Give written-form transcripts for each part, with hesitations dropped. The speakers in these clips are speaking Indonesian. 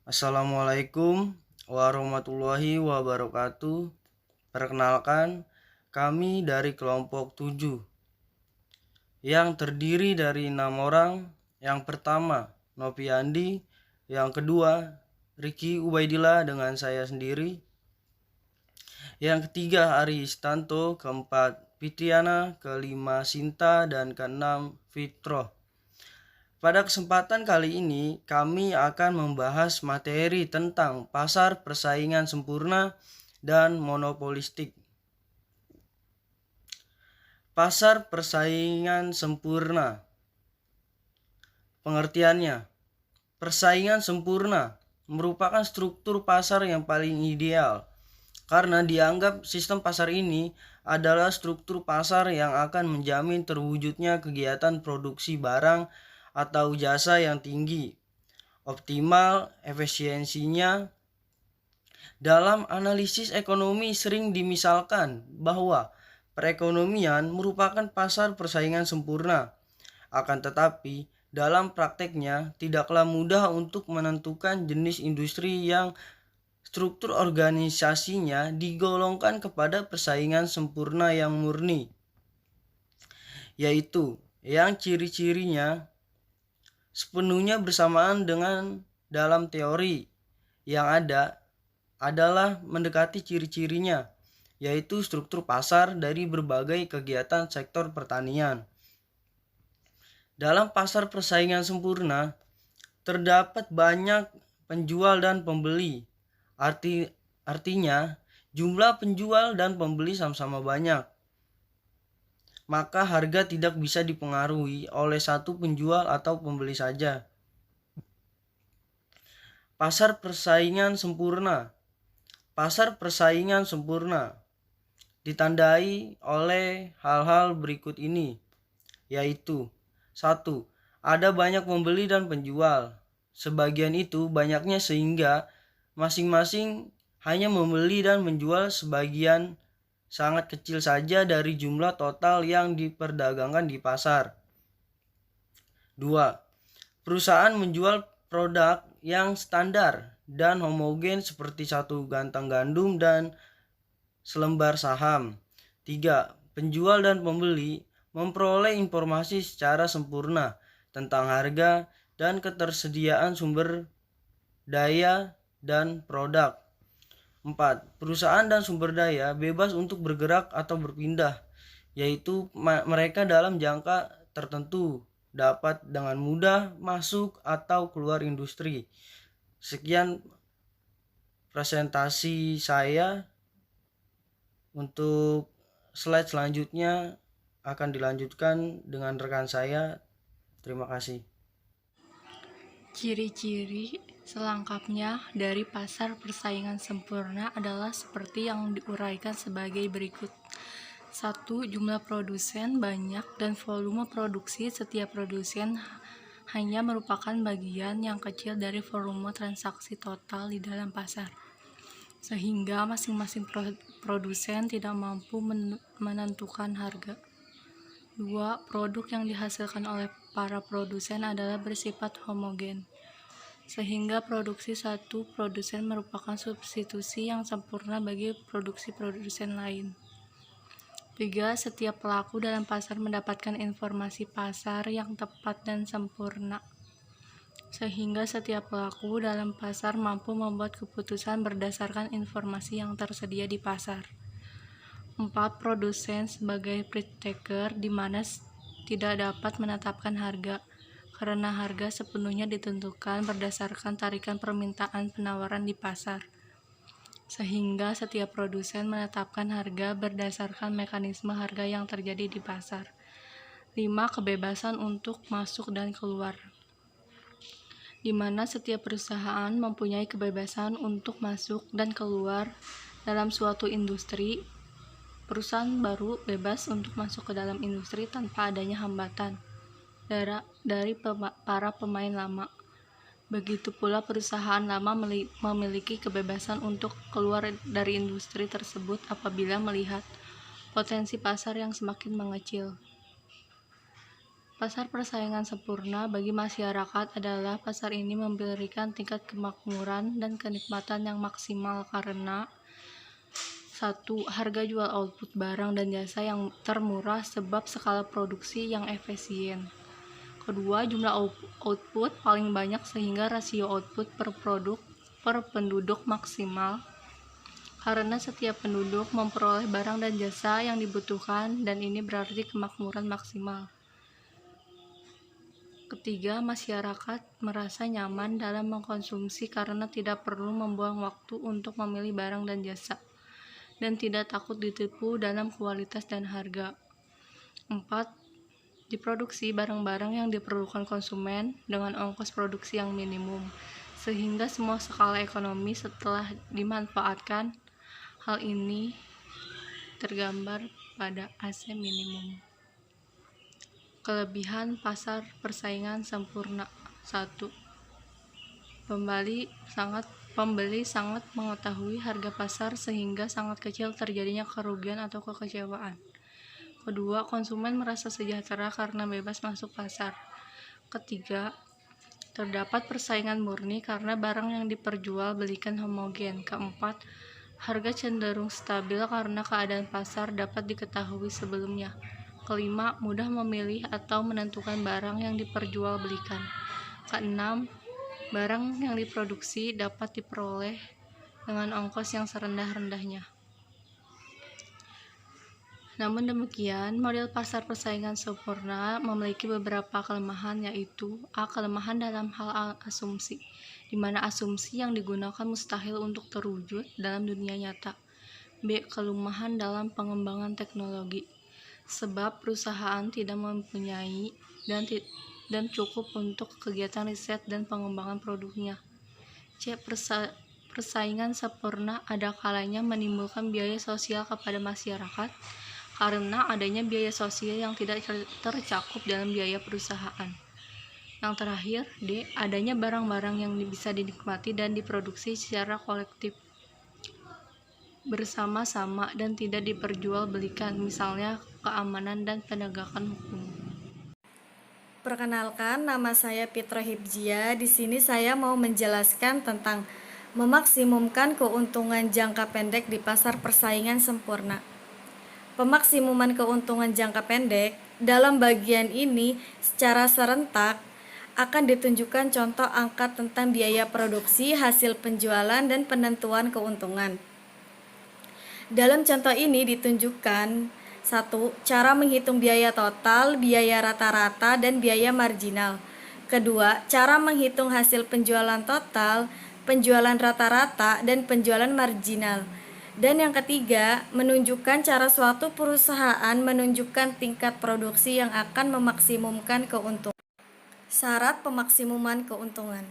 Assalamualaikum warahmatullahi wabarakatuh. Perkenalkan, kami dari kelompok 7 yang terdiri dari 6 orang. Yang pertama, Nopiandi. Yang kedua, Riki Ubaidillah dengan saya sendiri. Yang ketiga, Ari Istanto. Keempat, Fitiana. Kelima, Sinta. Dan keenam, Fitroh. Pada kesempatan kali ini, kami akan membahas materi tentang pasar persaingan sempurna dan monopolistik. Pasar persaingan sempurna. Pengertiannya, persaingan sempurna merupakan struktur pasar yang paling ideal karena dianggap sistem pasar ini adalah struktur pasar yang akan menjamin terwujudnya kegiatan produksi barang atau jasa yang tinggi, optimal efisiensinya. Dalam analisis ekonomi sering dimisalkan bahwa perekonomian merupakan pasar persaingan sempurna. Akan tetapi, dalam prakteknya tidaklah mudah untuk menentukan jenis industri yang struktur organisasinya digolongkan kepada persaingan sempurna yang murni, yaitu yang ciri-cirinya sepenuhnya bersamaan dengan dalam teori yang ada adalah mendekati ciri-cirinya, yaitu struktur pasar dari berbagai kegiatan sektor pertanian. Dalam pasar persaingan sempurna, terdapat banyak penjual dan pembeli. Artinya, jumlah penjual dan pembeli sama-sama banyak. Maka harga tidak bisa dipengaruhi oleh satu penjual atau pembeli saja. Pasar persaingan sempurna. Pasar persaingan sempurna ditandai oleh hal-hal berikut ini, yaitu 1. Ada banyak pembeli dan penjual. Sebagian itu banyaknya sehingga masing-masing hanya membeli dan menjual sebagian sangat kecil saja dari jumlah total yang diperdagangkan di pasar. 2. Perusahaan menjual produk yang standar dan homogen seperti satu gantang gandum dan selembar saham. 3. Penjual dan pembeli memperoleh informasi secara sempurna tentang harga dan ketersediaan sumber daya dan produk. 4. Perusahaan dan sumber daya bebas untuk bergerak atau berpindah, yaitu mereka dalam jangka tertentu dapat dengan mudah masuk atau keluar industri. Sekian presentasi saya. Untuk slide selanjutnya akan dilanjutkan dengan rekan saya. Terima kasih. Ciri-ciri selengkapnya dari pasar persaingan sempurna adalah seperti yang diuraikan sebagai berikut. 1. Jumlah produsen banyak dan volume produksi setiap produsen hanya merupakan bagian yang kecil dari volume transaksi total di dalam pasar, sehingga masing-masing produsen tidak mampu menentukan harga. 2. Produk yang dihasilkan oleh para produsen adalah bersifat homogen, sehingga produksi satu produsen merupakan substitusi yang sempurna bagi produksi produsen lain. 3. Setiap pelaku dalam pasar mendapatkan informasi pasar yang tepat dan sempurna, sehingga setiap pelaku dalam pasar mampu membuat keputusan berdasarkan informasi yang tersedia di pasar. 4. Produsen sebagai price taker, di mana tidak dapat menetapkan harga, karena harga sepenuhnya ditentukan berdasarkan tarikan permintaan penawaran di pasar, sehingga setiap produsen menetapkan harga berdasarkan mekanisme harga yang terjadi di pasar. 5. Kebebasan untuk masuk dan keluar, di mana setiap perusahaan mempunyai kebebasan untuk masuk dan keluar dalam suatu industri. Perusahaan baru bebas untuk masuk ke dalam industri tanpa adanya hambatan dari para pemain lama. Begitu pula perusahaan lama memiliki kebebasan untuk keluar dari industri tersebut apabila melihat potensi pasar yang semakin mengecil. Pasar persaingan sempurna bagi masyarakat adalah pasar ini memberikan tingkat kemakmuran dan kenikmatan yang maksimal karena satu, harga jual output barang dan jasa yang termurah sebab skala produksi yang efisien. Kedua, jumlah output paling banyak sehingga rasio output per produk per penduduk maksimal karena setiap penduduk memperoleh barang dan jasa yang dibutuhkan dan ini berarti kemakmuran maksimal. Ketiga, masyarakat merasa nyaman dalam mengkonsumsi karena tidak perlu membuang waktu untuk memilih barang dan jasa dan tidak takut ditipu dalam kualitas dan harga. 4. Diproduksi barang-barang yang diperlukan konsumen dengan ongkos produksi yang minimum, sehingga semua skala ekonomi setelah dimanfaatkan. Hal ini tergambar pada AC minimum. Kelebihan pasar persaingan sempurna. 1. Pembeli sangat mengetahui harga pasar sehingga sangat kecil terjadinya kerugian atau kekecewaan. Kedua, konsumen merasa sejahtera karena bebas masuk pasar. Ketiga, terdapat persaingan murni karena barang yang diperjualbelikan homogen. Keempat, harga cenderung stabil karena keadaan pasar dapat diketahui sebelumnya. Kelima, mudah memilih atau menentukan barang yang diperjualbelikan. Keenam, barang yang diproduksi dapat diperoleh dengan ongkos yang serendah-rendahnya. Namun demikian, model pasar persaingan sempurna memiliki beberapa kelemahan, yaitu A. Kelemahan dalam hal asumsi, di mana asumsi yang digunakan mustahil untuk terwujud dalam dunia nyata. B. Kelemahan dalam pengembangan teknologi, sebab perusahaan tidak mempunyai dan cukup untuk kegiatan riset dan pengembangan produknya. C. Persaingan sempurna ada kalanya menimbulkan biaya sosial kepada masyarakat karena adanya biaya sosial yang tidak tercakup dalam biaya perusahaan. Yang terakhir, D. Adanya barang-barang yang bisa dinikmati dan diproduksi secara kolektif bersama-sama dan tidak diperjualbelikan, misalnya keamanan dan penegakan hukum. Perkenalkan, nama saya Fitra Hibzia. Di sini saya mau menjelaskan tentang memaksimumkan keuntungan jangka pendek di pasar persaingan sempurna. Pemaksimuman keuntungan jangka pendek dalam bagian ini secara serentak akan ditunjukkan contoh angka tentang biaya produksi, hasil penjualan, dan penentuan keuntungan. Dalam contoh ini ditunjukkan 1. Cara menghitung biaya total, biaya rata-rata, dan biaya marginal. Kedua, cara menghitung hasil penjualan total, penjualan rata-rata, dan penjualan marginal. Dan yang ketiga, menunjukkan cara suatu perusahaan menunjukkan tingkat produksi yang akan memaksimumkan keuntungan. Syarat pemaksimuman keuntungan.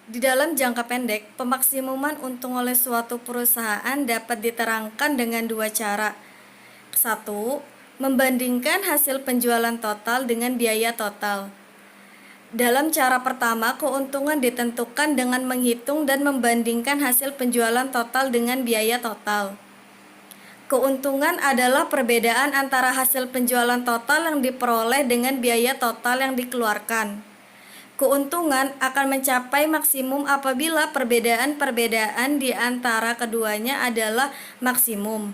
Di dalam jangka pendek, pemaksimuman untung oleh suatu perusahaan dapat diterangkan dengan dua cara. 1. Membandingkan hasil penjualan total dengan biaya total. Dalam cara pertama, keuntungan ditentukan dengan menghitung dan membandingkan hasil penjualan total dengan biaya total. Keuntungan adalah perbedaan antara hasil penjualan total yang diperoleh dengan biaya total yang dikeluarkan. Keuntungan akan mencapai maksimum apabila perbedaan di antara keduanya adalah maksimum.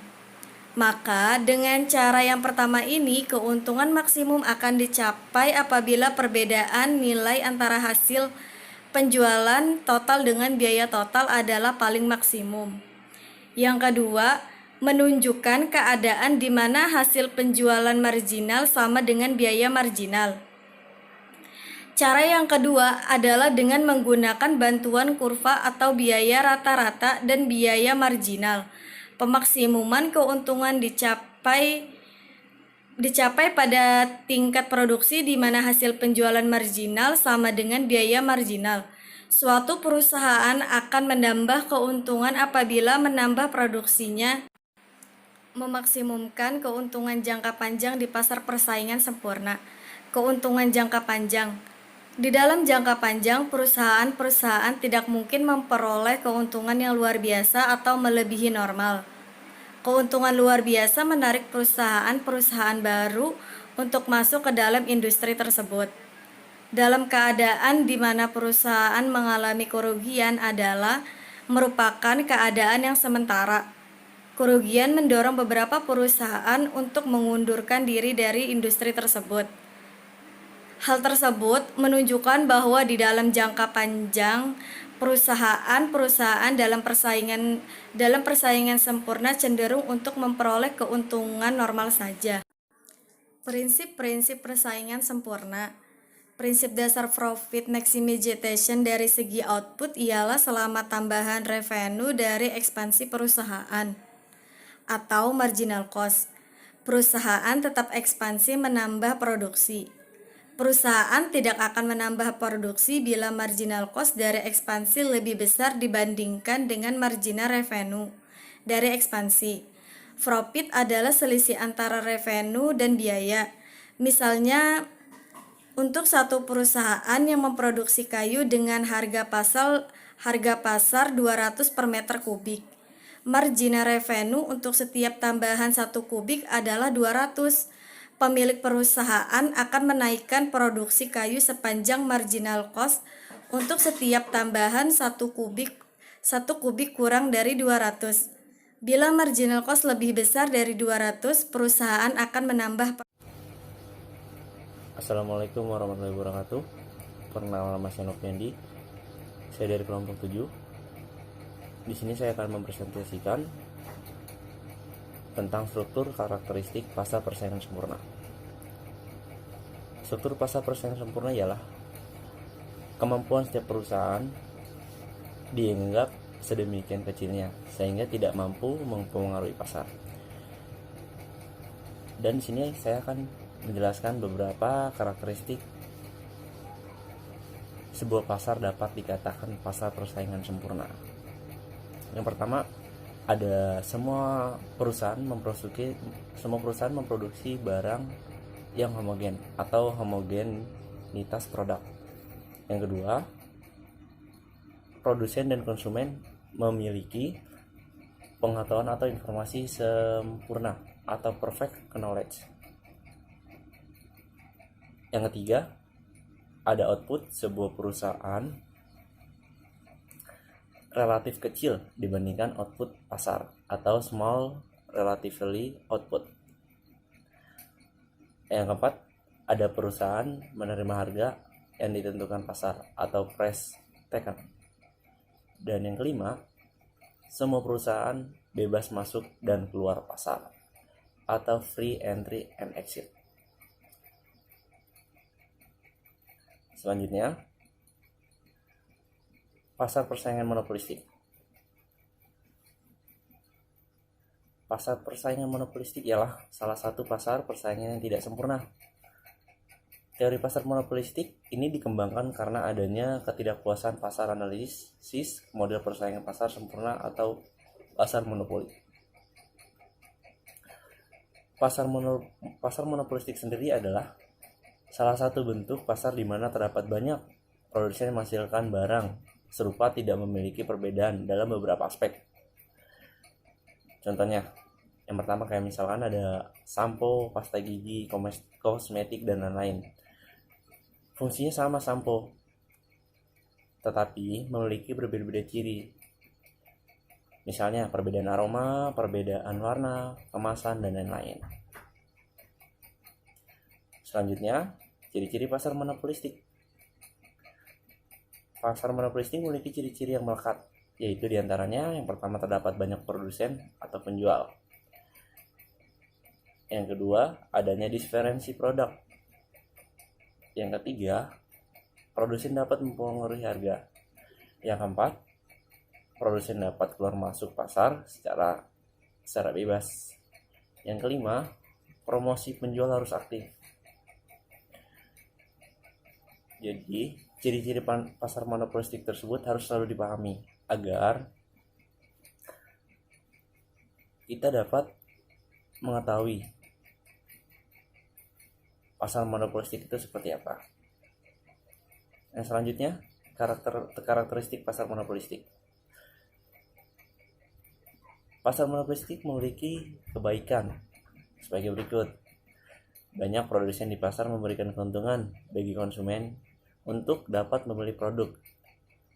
Maka dengan cara yang pertama ini, keuntungan maksimum akan dicapai apabila perbedaan nilai antara hasil penjualan total dengan biaya total adalah paling maksimum. Yang kedua, menunjukkan keadaan di mana hasil penjualan marginal sama dengan biaya marginal. Cara yang kedua adalah dengan menggunakan bantuan kurva atau biaya rata-rata dan biaya marginal. Pemaksimuman keuntungan dicapai pada tingkat produksi di mana hasil penjualan marginal sama dengan biaya marginal. Suatu perusahaan akan menambah keuntungan apabila menambah produksinya. Memaksimumkan keuntungan jangka panjang di pasar persaingan sempurna. Keuntungan jangka panjang. Di dalam jangka panjang, perusahaan-perusahaan tidak mungkin memperoleh keuntungan yang luar biasa atau melebihi normal. Keuntungan luar biasa menarik perusahaan-perusahaan baru untuk masuk ke dalam industri tersebut. Dalam keadaan di mana perusahaan mengalami kerugian adalah merupakan keadaan yang sementara. Kerugian mendorong beberapa perusahaan untuk mengundurkan diri dari industri tersebut. Hal tersebut menunjukkan bahwa di dalam jangka panjang, perusahaan-perusahaan dalam persaingan sempurna cenderung untuk memperoleh keuntungan normal saja. Prinsip-prinsip persaingan sempurna. Prinsip dasar profit maximization dari segi output ialah selama tambahan revenue dari ekspansi perusahaan atau marginal cost. Perusahaan tetap ekspansi menambah produksi. Perusahaan tidak akan menambah produksi bila marginal cost dari ekspansi lebih besar dibandingkan dengan marginal revenue dari ekspansi. Profit adalah selisih antara revenue dan biaya. Misalnya, untuk satu perusahaan yang memproduksi kayu dengan harga pasar 200 per meter kubik, marginal revenue untuk setiap tambahan 1 kubik adalah 200. Pemilik perusahaan akan menaikkan produksi kayu sepanjang marginal cost untuk setiap tambahan 1 kubik kurang dari 200. Bila marginal cost lebih besar dari 200, perusahaan akan menambah. Assalamualaikum warahmatullahi wabarakatuh. Perkenalkan, nama saya Novendi. Saya dari kelompok 7. Di sini saya akan mempresentasikan tentang struktur karakteristik pasar persaingan sempurna. Struktur pasar persaingan sempurna ialah kemampuan setiap perusahaan dianggap sedemikian kecilnya sehingga tidak mampu mempengaruhi pasar. Dan di sini saya akan menjelaskan beberapa karakteristik sebuah pasar dapat dikatakan pasar persaingan sempurna. Yang pertama, ada semua perusahaan memproduksi barang yang homogen atau homogenitas produk. Yang kedua, produsen dan konsumen memiliki pengetahuan atau informasi sempurna atau perfect knowledge. Yang ketiga, ada output sebuah perusahaan relatif kecil dibandingkan output pasar atau small relatively output. Yang keempat, ada perusahaan menerima harga yang ditentukan pasar atau price taken. Dan yang kelima, semua perusahaan bebas masuk dan keluar pasar atau free entry and exit. Selanjutnya, pasar persaingan monopolistik. Pasar persaingan monopolistik ialah salah satu pasar persaingan yang tidak sempurna. Teori pasar monopolistik ini dikembangkan karena adanya ketidakpuasan pasar analisis model persaingan pasar sempurna atau pasar monopoli. Pasar monopolistik sendiri adalah salah satu bentuk pasar di mana terdapat banyak produsen yang menghasilkan barang serupa tidak memiliki perbedaan dalam beberapa aspek. Contohnya, yang pertama kayak misalkan ada sampo, pasta gigi, kosmetik, dan lain-lain. Fungsinya sama sampo, tetapi memiliki berbeda-beda ciri. Misalnya perbedaan aroma, perbedaan warna, kemasan, dan lain-lain. Selanjutnya, ciri-ciri pasar monopolistik. Pasar monopolistik memiliki ciri-ciri yang melekat, yaitu diantaranya yang pertama terdapat banyak produsen atau penjual. Yang kedua, adanya diferensi produk. Yang ketiga, produsen dapat mempengaruhi harga. Yang keempat, produsen dapat keluar masuk pasar secara bebas. Yang kelima, promosi penjual harus aktif. Jadi, ciri-ciri pasar monopolistik tersebut harus selalu dipahami agar kita dapat mengetahui pasar monopolistik itu seperti apa. Yang selanjutnya, karakteristik pasar monopolistik. Pasar monopolistik memiliki kebaikan sebagai berikut. banyak produsen di pasar memberikan keuntungan bagi konsumen untuk dapat membeli produk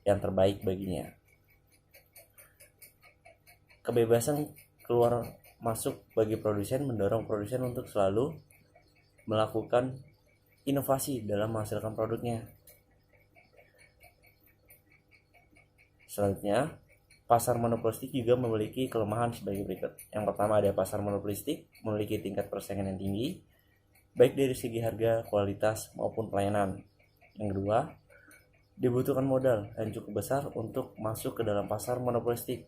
yang terbaik baginya. Kebebasan keluar masuk bagi produsen mendorong produsen untuk selalu melakukan inovasi dalam menghasilkan produknya. Selanjutnya, pasar monopolistik juga memiliki kelemahan sebagai berikut. Yang pertama, ada pasar monopolistik memiliki tingkat persaingan yang tinggi, baik dari segi harga, kualitas, maupun pelayanan. Yang kedua, dibutuhkan modal yang cukup besar untuk masuk ke dalam pasar monopolistik,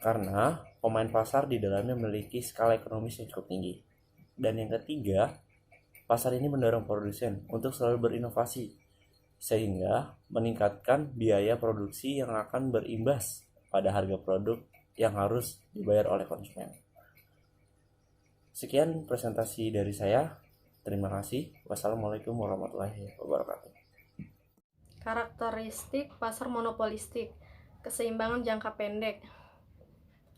karena pemain pasar di dalamnya memiliki skala ekonomis yang cukup tinggi. Dan yang ketiga, pasar ini mendorong produsen untuk selalu berinovasi, sehingga meningkatkan biaya produksi yang akan berimbas pada harga produk yang harus dibayar oleh konsumen. Sekian presentasi dari saya. Terima kasih. Wassalamualaikum warahmatullahi wabarakatuh. Karakteristik pasar monopolistik, keseimbangan jangka pendek.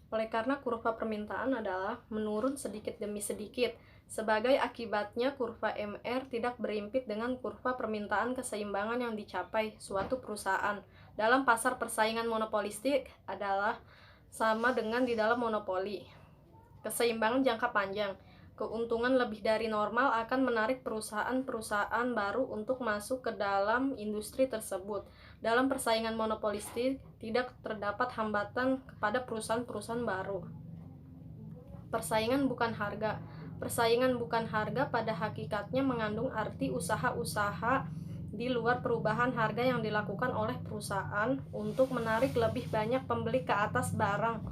Oleh karena kurva permintaan adalah menurun sedikit demi sedikit, sebagai akibatnya kurva MR tidak berimpit dengan kurva permintaan. Keseimbangan yang dicapai suatu perusahaan dalam pasar persaingan monopolistik adalah sama dengan di dalam monopoli. Keseimbangan jangka panjang, keuntungan lebih dari normal akan menarik perusahaan-perusahaan baru untuk masuk ke dalam industri tersebut. Dalam persaingan monopolistik, tidak terdapat hambatan kepada perusahaan-perusahaan baru. Persaingan bukan harga. Persaingan bukan harga pada hakikatnya mengandung arti usaha-usaha di luar perubahan harga yang dilakukan oleh perusahaan untuk menarik lebih banyak pembeli ke atas barang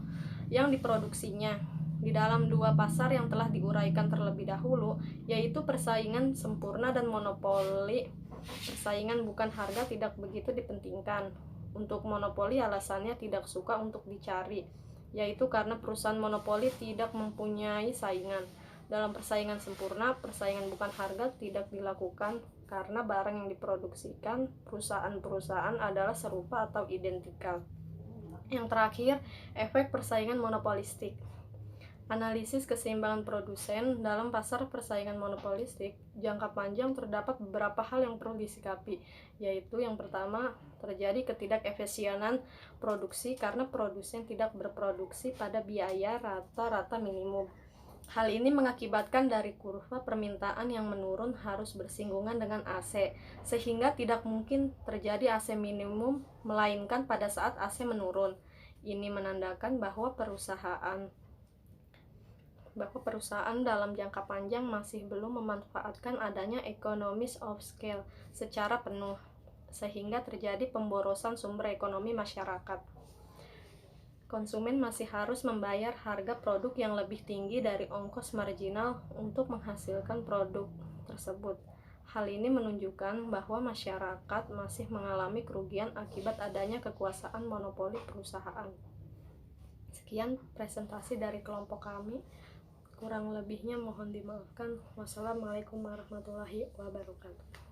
yang diproduksinya. Di dalam dua pasar yang telah diuraikan terlebih dahulu, yaitu persaingan sempurna dan monopoli, persaingan bukan harga tidak begitu dipentingkan. Untuk monopoli alasannya tidak suka untuk dicari, yaitu karena perusahaan monopoli tidak mempunyai saingan. Dalam persaingan sempurna, persaingan bukan harga tidak dilakukan karena barang yang diproduksikan perusahaan-perusahaan adalah serupa atau identikal. Yang terakhir, efek persaingan monopolistik. Analisis keseimbangan produsen dalam pasar persaingan monopolistik jangka panjang terdapat beberapa hal yang perlu disikapi, yaitu yang pertama, terjadi ketidakefisienan produksi karena produsen tidak berproduksi pada biaya rata-rata minimum. Hal ini mengakibatkan dari kurva permintaan yang menurun harus bersinggungan dengan AC, sehingga tidak mungkin terjadi AC minimum melainkan pada saat AC menurun. Ini menandakan bahwa perusahaan dalam jangka panjang masih belum memanfaatkan adanya economies of scale secara penuh, sehingga terjadi pemborosan sumber ekonomi masyarakat. Konsumen masih harus membayar harga produk yang lebih tinggi dari ongkos marginal untuk menghasilkan produk tersebut. Hal ini menunjukkan bahwa masyarakat masih mengalami kerugian akibat adanya kekuasaan monopoli perusahaan. Sekian presentasi dari kelompok kami. Kurang lebihnya mohon dimaafkan. Wassalamualaikum warahmatullahi wabarakatuh.